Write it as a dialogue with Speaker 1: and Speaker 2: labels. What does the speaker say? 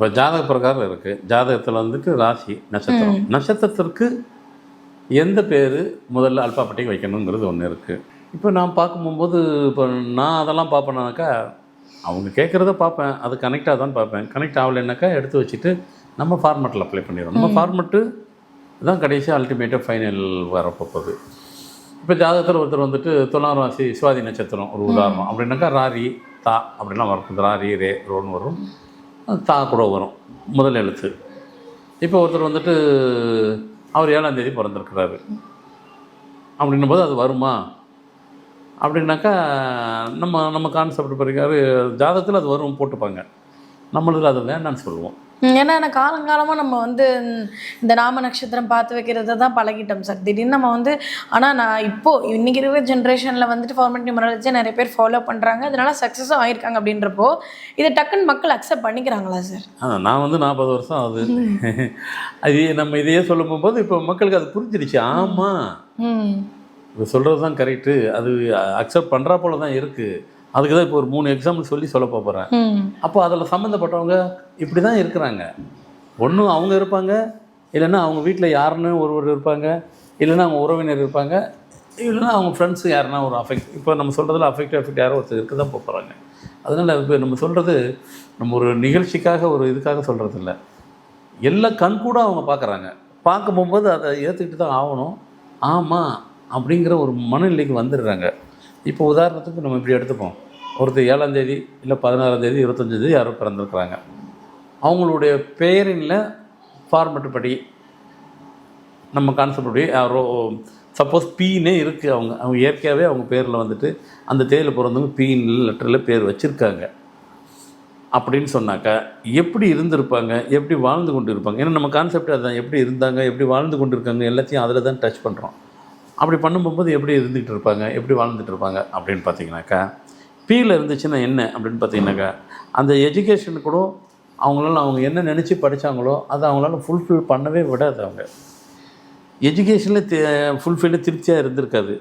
Speaker 1: இப்போ ஜாதக பிரகாரம் இருக்குது. ஜாதகத்தில் வந்துட்டு ராசி நட்சத்திரம், நட்சத்திரத்திற்கு எந்த பேர் முதல்ல அல்பாபெட்டிக்கு வைக்கணுங்கிறது ஒன்று இருக்குது. இப்போ நான் பார்க்கும்போது இப்போ நான் அதெல்லாம் பார்ப்பேனாக்கா அவங்க கேட்குறத பார்ப்பேன், அது கனெக்ட் ஆகுதான்னு பார்ப்பேன். கனெக்ட் ஆகலைன்னாக்கா எடுத்து வச்சுட்டு நம்ம ஃபார்மெட்டில் அப்ளை பண்ணிடுவோம். நம்ம ஃபார்மெட்டு தான் கடைசியாக அல்டிமேட்டாக ஃபைனல் வரப்போகுது. இப்போ ஜாதகத்தில் ஒருத்தர் வந்துட்டு துலாம் ராசி சுவாதி நட்சத்திரம் ஒரு உதாரணம் அப்படின்னாக்கா ராரி தா அப்படின்லாம் வரும். ராரி ரே ரோன்னு வரும், தா கூட வரும் முதல் எழுத்து. இப்போ ஒருத்தர் வந்துட்டு அவர் 7ஆம் தேதி பிறந்திருக்கிறாரு அப்படின்னும் போது அது வருமா அப்படின்னாக்கா நம்ம கான்செப்ட் படிக்காரு ஜாதகத்தில் அது வரும் போட்டுப்பாங்க. நம்மளுக்கு அது வேண்டான்னு சொல்லுவோம்.
Speaker 2: ஏன்னா எனக்கு காலங்காலமாக நம்ம வந்து இந்த நாம நட்சத்திரம் பார்த்து வைக்கிறத தான் பழகிட்டோம் சார். திடீர்னு நம்ம வந்து ஆனால் நான் இப்போது இன்றைக்கி இருக்கிற ஜென்ரேஷனில் வந்துட்டு ஃபார்மெட் நியூமராலஜி நிறைய பேர் ஃபாலோ பண்ணுறாங்க, அதனால சக்ஸஸும் ஆகிருக்காங்க. அப்படின்றப்போ இதை டக்குன்னு மக்கள் அக்செப்ட் பண்ணிக்கிறாங்களா சார்?
Speaker 1: நான் வந்து 40 வருஷம் ஆகுது. அது நம்ம இதையே சொல்லும் போது இப்போ மக்களுக்கு அது புரிஞ்சிருச்சு. ஆமாம், இப்போ சொல்கிறது தான் கரெக்டு, அது அக்செப்ட் பண்ணுறா போல தான் இருக்குது. அதுக்கு தான் இப்போ ஒரு 3 எக்ஸாம்பிள் சொல்ல போகிறேன். அப்போ அதில் சம்மந்தப்பட்டவங்க இப்படி தான் இருக்கிறாங்க. ஒன்றும் அவங்க இருப்பாங்க, இல்லைன்னா அவங்க வீட்டில் யாருன்னு ஒருவர் இருப்பாங்க, இல்லைன்னா அவங்க உறவினர் இருப்பாங்க, இல்லைன்னா அவங்க ஃப்ரெண்ட்ஸு யாருன்னா ஒரு இப்போ நம்ம சொல்கிறதுல அஃபெக்ட் யாரோ ஒருத்தர் இருக்க தான் போகிறாங்க. அதனால் இப்போ நம்ம சொல்கிறது நம்ம ஒரு நிகழ்ச்சிக்காக ஒரு இதுக்காக சொல்கிறது இல்லை. எல்லாம் கண்கூட அவங்க பார்க்குறாங்க. பார்க்க போகும்போது அதை ஏற்றுக்கிட்டு தான் ஆகணும். ஆமாம் அப்படிங்கிற ஒரு மனநிலைக்கு வந்துடுறாங்க. இப்போ உதாரணத்துக்கு நம்ம இப்படி எடுத்துப்போம். ஒருத்தர் 7ஆம் தேதி இல்லை 16ஆம் தேதி 25ஆம் தேதி யாரோ பிறந்திருக்கிறாங்க. அவங்களுடைய பெயரில் ஃபார்மெட்டு படி நம்ம கான்செப்ட் படி யாரோ சப்போஸ் பீனே இருக்குது, அவங்க இயற்கையாகவே அவங்க பேரில் வந்துட்டு அந்த தேதியில் பிறந்தவங்க பீன்னு லெட்டரில் பேர் வச்சுருக்காங்க அப்படின்னு சொன்னாக்கா எப்படி இருந்திருப்பாங்க, எப்படி வாழ்ந்து கொண்டு இருப்பாங்க. ஏன்னா நம்ம கான்செப்ட் அதுதான், எப்படி இருந்தாங்க, எப்படி வாழ்ந்து கொண்டு இருக்காங்க, எல்லாத்தையும் அதில் தான் டச் பண்ணுறோம். அப்படி பண்ணும்போது எப்படி இருந்துகிட்டு இருப்பாங்க, எப்படி வாழ்ந்துட்டு இருப்பாங்க அப்படின்னு பார்த்தீங்கன்னாக்கா பீயில் இருந்துச்சுன்னா என்ன அப்படின்னு பார்த்தீங்கன்னாக்கா அந்த எஜுகேஷன் கூட அவங்களால அவங்க என்ன நினச்சி படித்தாங்களோ அதை அவங்களால ஃபுல்ஃபில் பண்ணவே விடாது. அவங்க எஜுகேஷனில் ஃபுல்ஃபில்லாக திருப்தியாக இருந்திருக்காது.